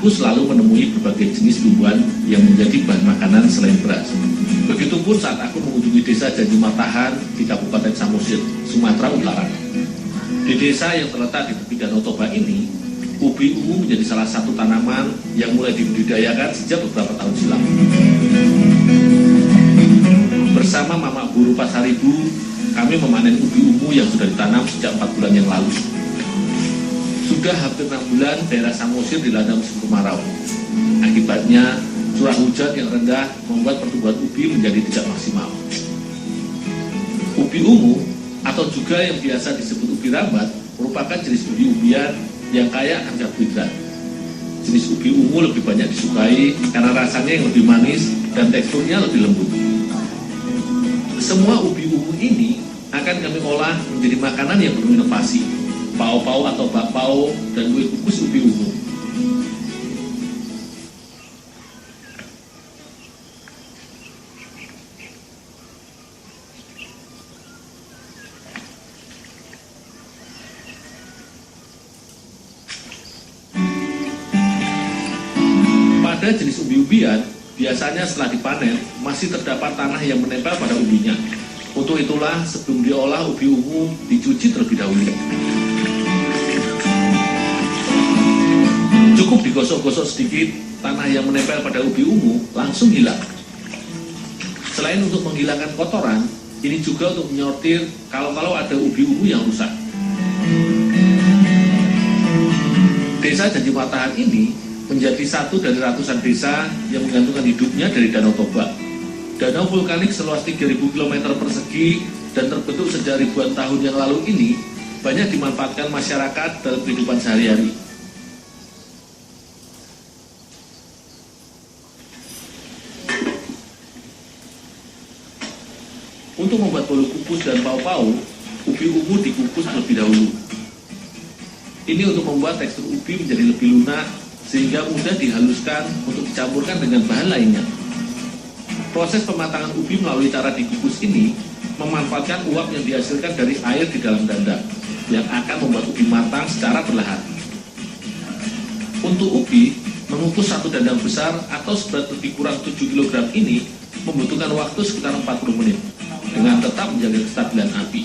aku selalu menemui berbagai jenis tumbuhan yang menjadi bahan makanan selain beras. Begitupun saat aku mengunjungi desa Janji Matahan di Kabupaten Samosir, Sumatera Utara. Di desa yang terletak di tepi Danau Toba ini, ubi ungu menjadi salah satu tanaman yang mulai dibudidayakan sejak beberapa tahun silam. Bersama Mama Buru Pasaribu, kami memanen ubi ungu yang sudah ditanam sejak 4 bulan yang lalu. Sudah hampir 6 bulan daerah Samosir dilanda musim kemarau. Akibatnya, curah hujan yang rendah membuat pertumbuhan ubi menjadi tidak maksimal. Ubi ungu atau juga yang biasa disebut ubi rambat merupakan jenis ubi-ubian yang kaya akan karbohidrat. Jenis ubi ungu lebih banyak disukai karena rasanya yang lebih manis dan teksturnya lebih lembut. Semua ubi ungu ini akan kami olah menjadi makanan yang penuh inovasi, pao-pao atau bakpao dan kue kukus ubi ungu. Pada jenis ubi-ubian, biasanya setelah dipanen, masih terdapat tanah yang menempel pada ubinya. Untuk itulah, sebelum diolah, ubi ungu dicuci terlebih dahulu. Cukup digosok-gosok sedikit, tanah yang menempel pada ubi ungu langsung hilang. Selain untuk menghilangkan kotoran, ini juga untuk menyortir kalau ada ubi ungu yang rusak. Desa Janji Matahan ini menjadi satu dari ratusan desa yang menggantungkan hidupnya dari Danau Toba. Danau vulkanik seluas 3.000 km persegi dan terbentuk sejak ribuan tahun yang lalu ini banyak dimanfaatkan masyarakat dalam kehidupan sehari-hari. Untuk membuat bolu kukus dan pao-pao, ubi ungu dikukus terlebih dahulu. Ini untuk membuat tekstur ubi menjadi lebih lunak sehingga mudah dihaluskan untuk dicampurkan dengan bahan lainnya. Proses pematangan ubi melalui cara dikukus ini memanfaatkan uap yang dihasilkan dari air di dalam dandang yang akan membuat ubi matang secara perlahan. Untuk ubi, mengukus satu dandang besar atau seberat lebih kurang 7 kg ini membutuhkan waktu sekitar 40 menit dengan tetap menjaga kestabilan api.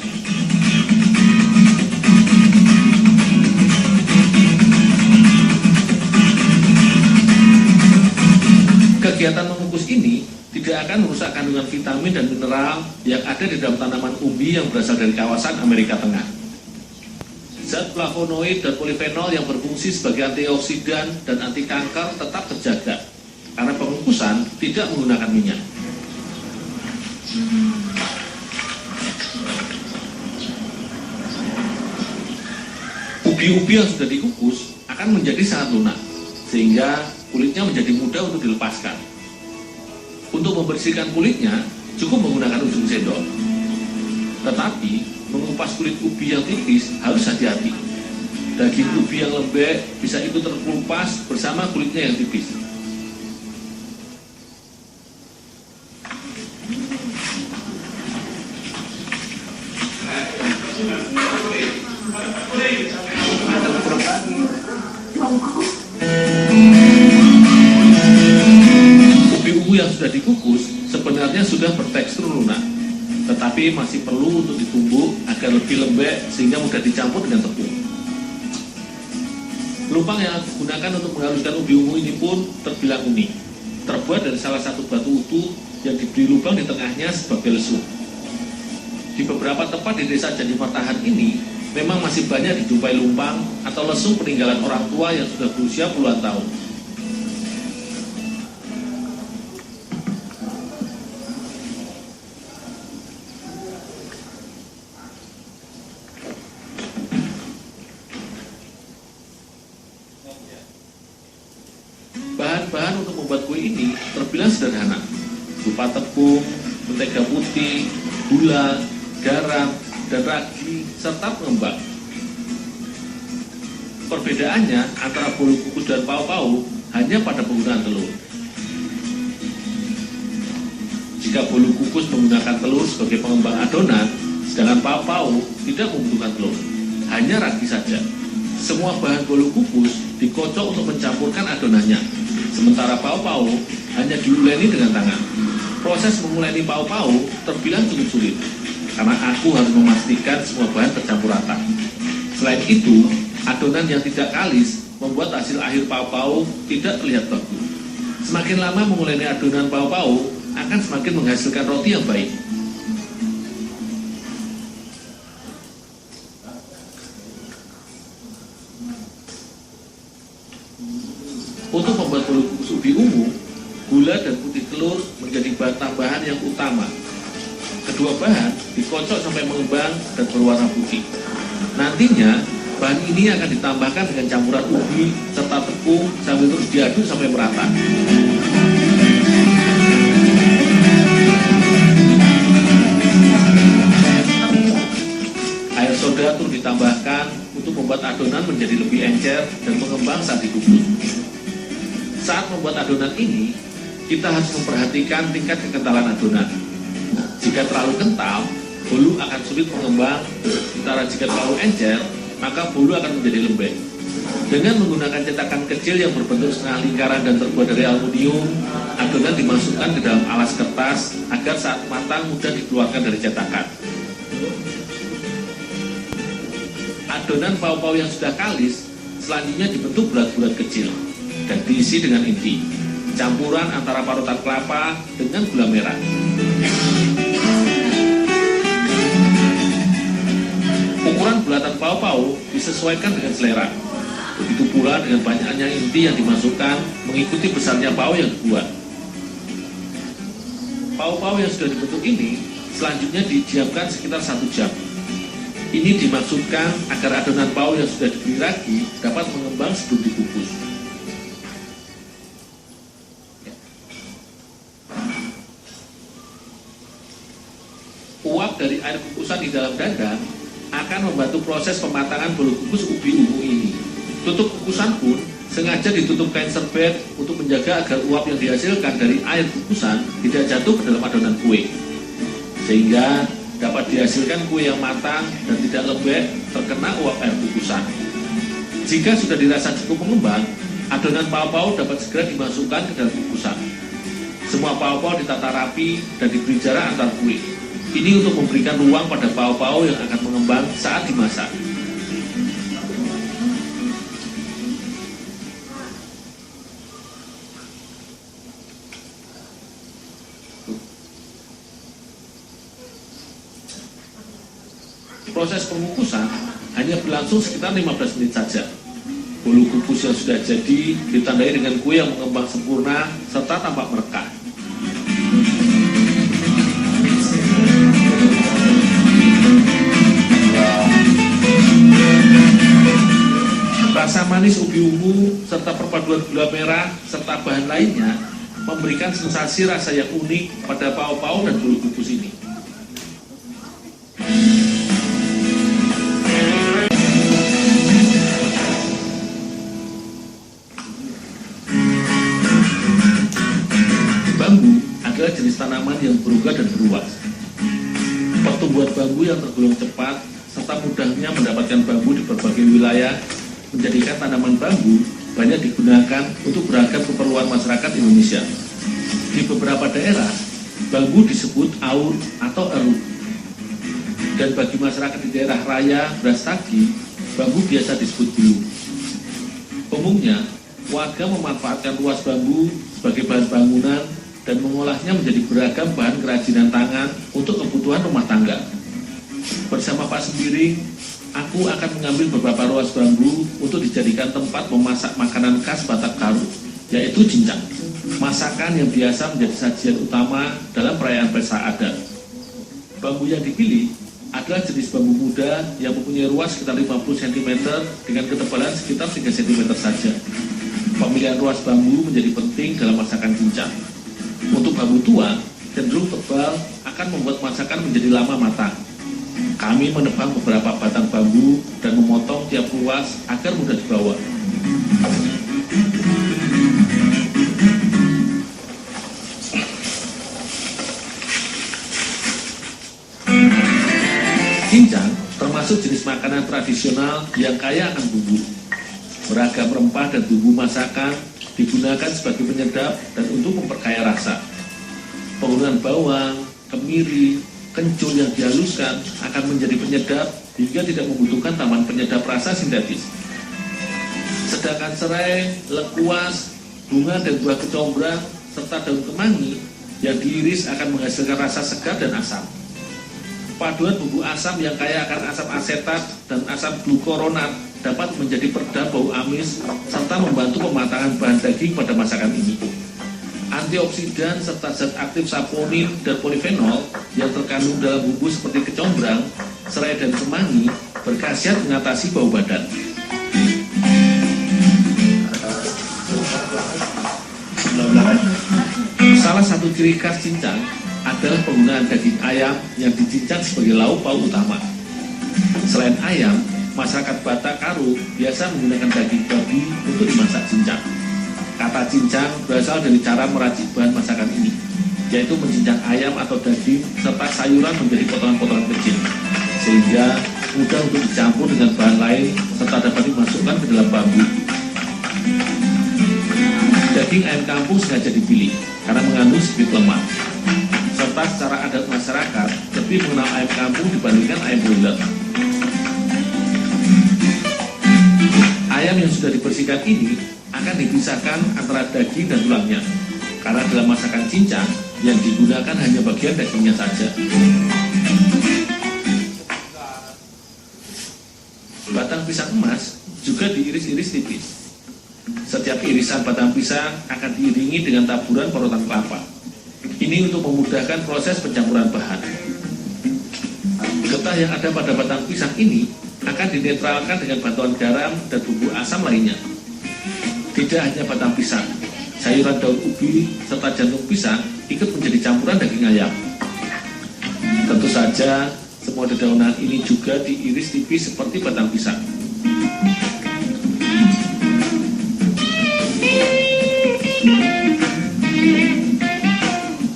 Kegiatan mengukus ini tidak akan merusak kandungan vitamin dan mineral yang ada di dalam tanaman ubi yang berasal dari kawasan Amerika Tengah. Zat flavonoid dan polifenol yang berfungsi sebagai antioksidan dan anti kanker tetap terjaga karena pengukusan tidak menggunakan minyak. Ubi-ubi yang sudah dikukus akan menjadi sangat lunak sehingga kulitnya menjadi mudah untuk dilepaskan. Untuk membersihkan kulitnya, cukup menggunakan ujung sendok. Tetapi, mengupas kulit ubi yang tipis harus hati-hati. Daging ubi yang lembek bisa ikut terkelupas bersama kulitnya yang tipis. Ubi ungu yang sudah dikukus sebenarnya sudah bertekstur lunak, tetapi masih perlu untuk ditumbuk agar lebih lembek sehingga mudah dicampur dengan tepung. Lubang yang digunakan untuk menghaluskan ubi ungu ini pun terbilang unik. Terbuat dari salah satu batu utuh yang diberi lubang di tengahnya sebagai lesung. Di beberapa tempat di desa Janji Matahan ini memang masih banyak dijumpai lumpang atau lesung peninggalan orang tua yang sudah berusia puluhan tahun. Bahan-bahan untuk membuat kue ini terbilang sederhana, berupa tepung, mentega putih, gula, garam, dan ragi, serta pengembang. Perbedaannya antara bolu kukus dan pao-pao hanya pada penggunaan telur. Jika bolu kukus menggunakan telur sebagai pengembang adonan, sedangkan pao-pao tidak membutuhkan telur, hanya ragi saja. Semua bahan bolu kukus dikocok untuk mencampurkan adonannya. Sementara pao-pao hanya diuleni dengan tangan. Proses menguleni pao-pao terbilang cukup sulit, karena aku harus memastikan semua bahan tercampur rata. Selain itu, adonan yang tidak kalis membuat hasil akhir pao-pao tidak terlihat bagus. Semakin lama menguleni adonan pao-pao akan semakin menghasilkan roti yang baik. Untuk membuat bolu kukus ubi ungu, gula dan putih telur menjadi bahan tambahan yang utama. Kedua bahan dikocok sampai mengembang dan berwarna putih. Nantinya, bahan ini akan ditambahkan dengan campuran ubi serta tepung sambil terus diaduk sampai merata. Air soda turut ditambahkan untuk membuat adonan menjadi lebih encer dan mengembang saat dikukus. Saat membuat adonan ini, kita harus memperhatikan tingkat kekentalan adonan. Jika terlalu kental, bolu akan sulit mengembang, sementara jika terlalu encer, maka bolu akan menjadi lembek. Dengan menggunakan cetakan kecil yang berbentuk setengah lingkaran dan terbuat dari aluminium, adonan dimasukkan ke dalam alas kertas agar saat matang mudah dikeluarkan dari cetakan. Adonan pao-pao yang sudah kalis selanjutnya dibentuk bulat-bulat kecil dan diisi dengan inti, campuran antara parutan kelapa dengan gula merah. Ukuran bulatan pao-pao disesuaikan dengan selera. Begitu pula dengan banyaknya inti yang dimasukkan mengikuti besarnya pao yang dibuat. Pao-pao yang sudah dibentuk ini selanjutnya didiamkan sekitar 1 jam. Ini dimaksudkan agar adonan pao yang sudah diberi ragi dapat mengembang sebelum dikukus. Uap dari air kukusan di dalam dandang akan membantu proses pematangan bolu kukus ubi ungu ini. Tutup kukusan pun sengaja ditutup kain serbet untuk menjaga agar uap yang dihasilkan dari air kukusan tidak jatuh ke dalam adonan kue, sehingga dapat dihasilkan kue yang matang dan tidak lembek terkena uap air kukusan. Jika sudah dirasa cukup mengembang, adonan pao-pao dapat segera dimasukkan ke dalam kukusan. Semua pao-pao ditata rapi dan diberi jarak antar kue. Ini untuk memberikan ruang pada pao-pao yang akan mengembang saat dimasak. Proses pengukusan hanya berlangsung sekitar 15 menit saja. Bolu kukus yang sudah jadi ditandai dengan kue yang mengembang sempurna serta tampak merekah. Rasa manis ubi ungu serta perpaduan gula merah serta bahan lainnya memberikan sensasi rasa yang unik pada pao-pao dan bolu kukus ini. Bambu adalah jenis tanaman yang berunggah dan beruas. Pertumbuhan bambu yang tergolong cepat serta mudahnya mendapatkan bambu di berbagai wilayah menjadikan tanaman bambu banyak digunakan untuk beragam keperluan masyarakat Indonesia. Di beberapa daerah, bambu disebut aur atau eruk. Dan bagi masyarakat di daerah raya Brastagi, bambu biasa disebut bulu. Umumnya, warga memanfaatkan luas bambu sebagai bahan bangunan dan mengolahnya menjadi beragam bahan kerajinan tangan untuk kebutuhan rumah tangga. Bersama Pak Sembiring, aku akan mengambil beberapa ruas bambu untuk dijadikan tempat memasak makanan khas Batak Karo, yaitu cincang, masakan yang biasa menjadi sajian utama dalam perayaan pesta adat. Bambu yang dipilih adalah jenis bambu muda yang mempunyai ruas sekitar 50 cm dengan ketebalan sekitar 3 cm saja. Pemilihan ruas bambu menjadi penting dalam masakan cincang. Untuk bambu tua, cenderung tebal akan membuat masakan menjadi lama matang. Kami menebang beberapa batang bambu dan memotong tiap ruas agar mudah dibawa. Cincang termasuk jenis makanan tradisional yang kaya akan bumbu. Beragam rempah dan bumbu masakan digunakan sebagai penyedap dan untuk memperkaya rasa. Penggunaan bawang, kemiri, kencur yang dihaluskan akan menjadi penyedap hingga tidak membutuhkan tambahan penyedap rasa sintetis. Sedangkan serai, lekuas, bunga dan buah kecombrang, serta daun kemangi yang diiris akan menghasilkan rasa segar dan asam. Paduan bumbu asam yang kaya akan asam asetat dan asam glukoronat dapat menjadi peredam bau amis serta membantu pematangan bahan daging pada masakan ini. Antioksidan serta zat aktif saponin dan polifenol yang terkandung dalam bumbu seperti kecombrang, serai dan kemangi berkhasiat mengatasi bau badan. Salah satu ciri khas cincang adalah penggunaan daging ayam yang dicincang sebagai lauk pauk utama. Selain ayam, masyarakat Batak Karo biasa menggunakan daging babi untuk dimasak cincang. Kata cincang berasal dari cara meracik bahan masakan ini, yaitu mencincang ayam atau daging serta sayuran menjadi potongan-potongan kecil, sehingga mudah untuk dicampur dengan bahan lain serta dapat dimasukkan ke dalam bambu. Daging ayam kampung sengaja dipilih karena mengandung sedikit lemak, serta secara adat masyarakat lebih mengenal ayam kampung dibandingkan ayam broiler. Ayam yang sudah dibersihkan ini akan dipisahkan antara daging dan tulangnya, karena dalam masakan cincang yang digunakan hanya bagian dagingnya saja. Batang pisang emas juga diiris-iris tipis. Setiap irisan batang pisang akan diiringi dengan taburan parutan kelapa. Ini untuk memudahkan proses pencampuran bahan. Getah yang ada pada batang pisang ini akan dinetralkan dengan bantuan garam dan bumbu asam lainnya. Tidak hanya batang pisang, sayuran daun ubi serta jantung pisang ikut menjadi campuran daging ayam. Tentu saja, semua dedaunan ini juga diiris tipis seperti batang pisang.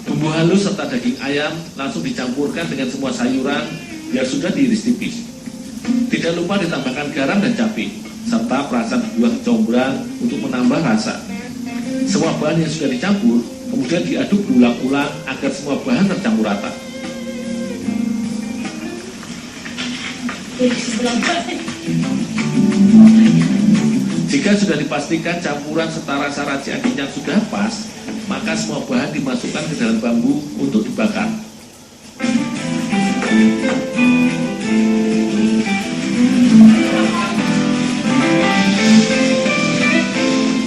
Bumbu halus serta daging ayam langsung dicampurkan dengan semua sayuran yang sudah diiris tipis. Tidak lupa ditambahkan garam dan cabai, serta perasan buah kecombrang untuk menambah rasa. Semua bahan yang sudah dicampur kemudian diaduk berulang-ulang agar semua bahan tercampur rata. Jika sudah dipastikan campuran serta rasa racikan cincang sudah pas, maka semua bahan dimasukkan ke dalam bambu untuk dibakar.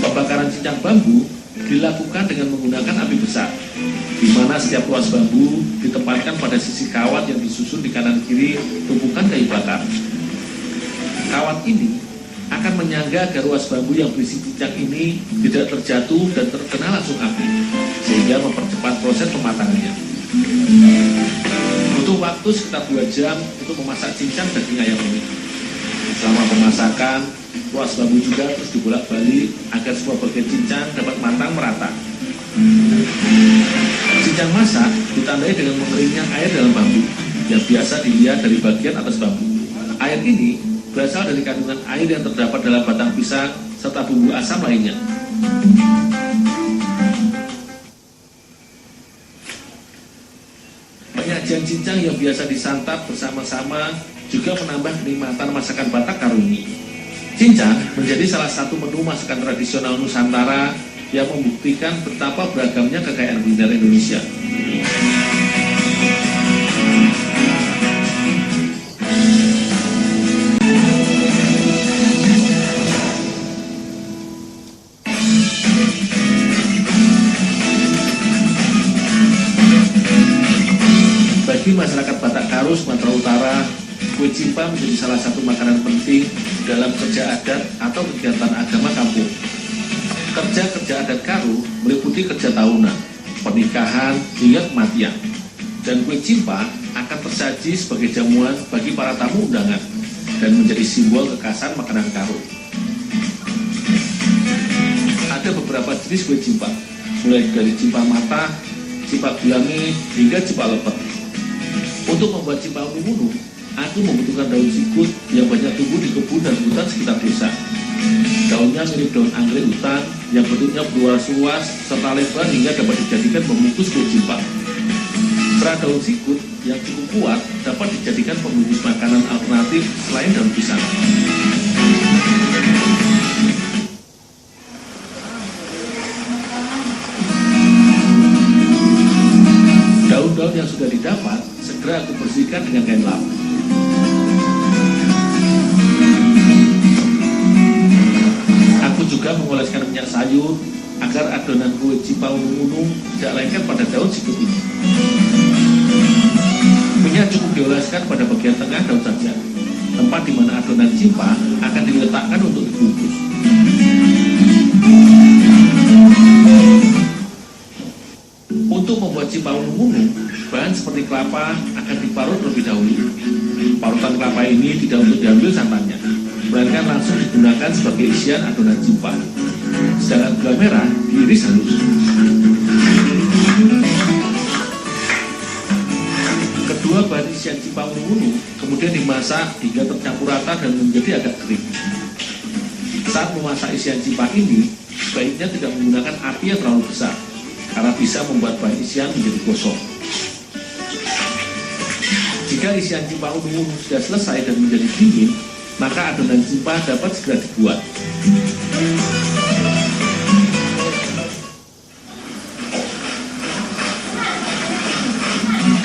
Pembakaran cincang bambu dilakukan dengan menggunakan api besar, di mana setiap ruas bambu ditempatkan pada sisi kawat yang disusun di kanan kiri tumpukan kayu bakar. Kawat ini akan menyangga agar ruas bambu yang berisi cincang ini tidak terjatuh dan terkena langsung api, sehingga mempercepat proses pematangannya. Butuh waktu sekitar 2 jam untuk memasak cincang daging ayam ini. Selama pemasakan, ruas bambu juga terus dibolak-balik agar semua bagian cincang dapat matang merata. Cincang masak ditandai dengan mengeringnya air dalam bambu yang biasa dilihat dari bagian atas bambu. Air ini berasal dari kandungan air yang terdapat dalam batang pisang serta bumbu asam lainnya. Penyajian cincang yang biasa disantap bersama-sama juga menambah kenikmatan masakan Batak Karo ini. Cincang menjadi salah satu menu masakan tradisional Nusantara yang membuktikan betapa beragamnya kekayaan kuliner Indonesia. Bagi masyarakat Batak Karo Sumatera Utara, kue cimpa menjadi salah satu makanan penting dalam kerja adat atau kegiatan agama kampung. Kerja-kerja adat Karo meliputi kerja tahunan, pernikahan, hingga kematian. Dan kue cimpa akan tersaji sebagai jamuan bagi para tamu undangan dan menjadi simbol kekhasan makanan Karo. Ada beberapa jenis kue cimpa, mulai dari cimpa mata, cimpa gulangi, hingga cimpa lepet. Untuk membuat cimpa umi munu, aku membutuhkan daun sikut yang banyak tumbuh di kebun dan hutan sekitar desa. Daunnya mirip daun anggrek hutan yang bentuknya luas serta lebar hingga dapat dijadikan pembungkus kue cimpa. Serat daun sikut yang cukup kuat dapat dijadikan pembungkus makanan alternatif selain daun pisang. Daun-daun yang sudah didapat segera aku bersihkan dengan kain lap. Aku juga mengoleskan minyak sayur agar adonan kue cimpa unung-unung tidak lengket pada daun sikut ini. Minyak cukup dioleskan pada bagian tengah daun saja, tempat di mana adonan cimpa akan diletakkan untuk dibungkus. Untuk membuat cimpa unung-unung, bahan seperti kelapa akan diparut terlebih dahulu. Parutan kelapa ini tidak untuk diambil santannya, melainkan langsung digunakan sebagai isian adonan cimpa. Sedangkan gula merah diiris halus. Kedua bahan isian cimpa unung-unung kemudian dimasak hingga tercampur rata dan menjadi agak kering. Saat memasak isian cimpa ini, sebaiknya tidak menggunakan api yang terlalu besar, karena bisa membuat bahan isian menjadi gosong. Jika isian cimpa unung-unung sudah selesai dan menjadi dingin, maka adonan cimpa dapat segera dibuat.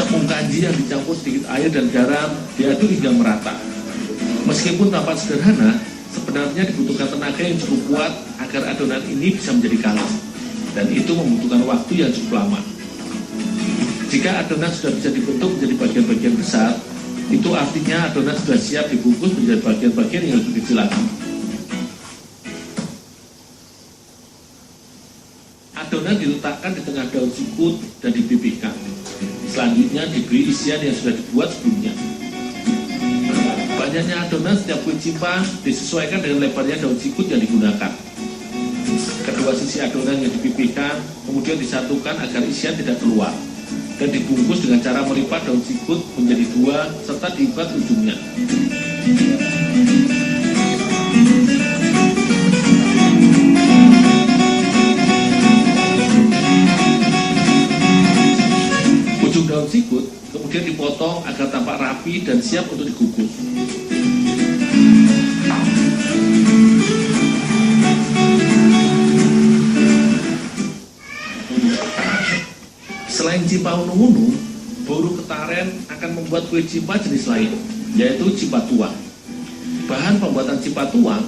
Tepung kanji yang dicampur sedikit air dan garam diaduk hingga merata. Meskipun tampak sederhana, sebenarnya dibutuhkan tenaga yang cukup kuat agar adonan ini bisa menjadi kalis, dan itu membutuhkan waktu yang cukup lama. Jika adonan sudah bisa dibentuk menjadi bagian-bagian besar, itu artinya adonan sudah siap dibungkus menjadi bagian-bagian yang lebih kecil lagi. Adonan diletakkan di tengah daun sikut dan dipipihkan. Selanjutnya diberi isian yang sudah dibuat sebelumnya. Banyaknya adonan setiap kue cimpa disesuaikan dengan lebarnya daun sikut yang digunakan. Kedua sisi adonan yang dipipihkan kemudian disatukan agar isian tidak keluar, dan dibungkus dengan cara melipat daun sikut menjadi dua serta diikat ujungnya. Ujung daun sikut kemudian dipotong agar tampak rapi dan siap untuk dikukus. Selain cimpa unung-unung, Buru Ketaren akan membuat kue cimpa jenis lain, yaitu cimpa tuang. Bahan pembuatan cimpa tuang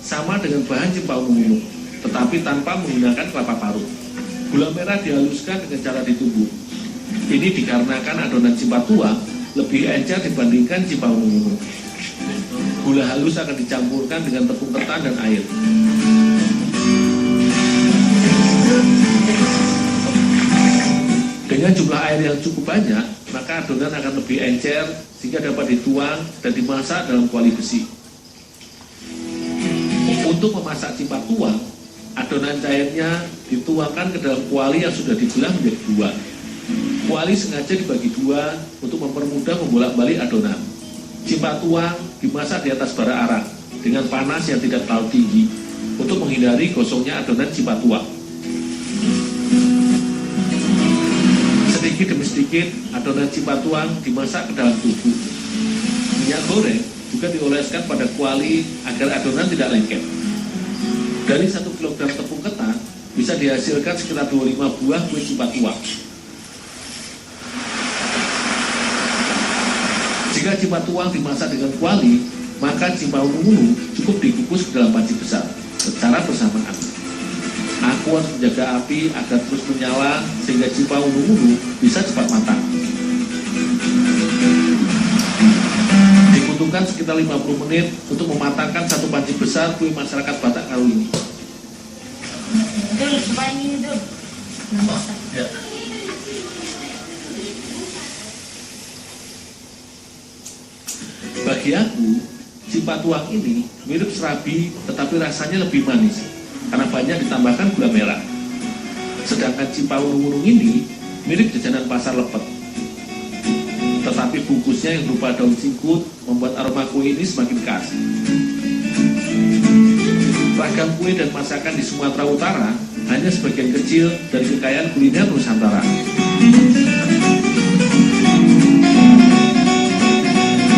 sama dengan bahan cimpa unung-unung, tetapi tanpa menggunakan kelapa parut. Gula merah dihaluskan dengan cara ditumbuk. Ini dikarenakan adonan cimpa tuang lebih encer dibandingkan cimpa unung-unung. Gula halus akan dicampurkan dengan tepung ketan dan air. Dengan jumlah air yang cukup banyak, maka adonan akan lebih encer sehingga dapat dituang dan dimasak dalam kuali besi. Untuk memasak cimpa tuang, adonan cairnya dituangkan ke dalam kuali yang sudah dibelah menjadi dua. Kuali sengaja dibagi dua untuk mempermudah membolak-balik adonan. Cimpa tuang dimasak di atas bara arang dengan panas yang tidak terlalu tinggi untuk menghindari gosongnya adonan cimpa tuang. Sedikit demi sedikit, adonan cimpa tuang dimasak ke dalam tubuh. Minyak goreng juga dioleskan pada kuali agar adonan tidak lengket. Dari 1 kg tepung ketan bisa dihasilkan sekitar 25 buah kue cimpa tuang. Jika cimpa tuang dimasak dengan kuali, maka cimpa unung-unung cukup dikukus ke dalam panci besar secara bersamaan. Aku harus menjaga api agar terus menyala sehingga cimpa unung-unung bisa cepat matang. Dibutuhkan sekitar 50 menit untuk mematangkan satu panci besar kue masyarakat Batak Karo ini. Ya. Bagi aku, cimpa tuang ini mirip serabi tetapi rasanya lebih manis karena banyak ditambahkan gula merah. Sedangkan cimpa unung-unung ini mirip jajanan pasar lepet, tetapi bungkusnya yang berupa daun sikut membuat aroma kue ini semakin khas. Beragam kue dan masakan di Sumatera Utara hanya sebagian kecil dari kekayaan kuliner Nusantara.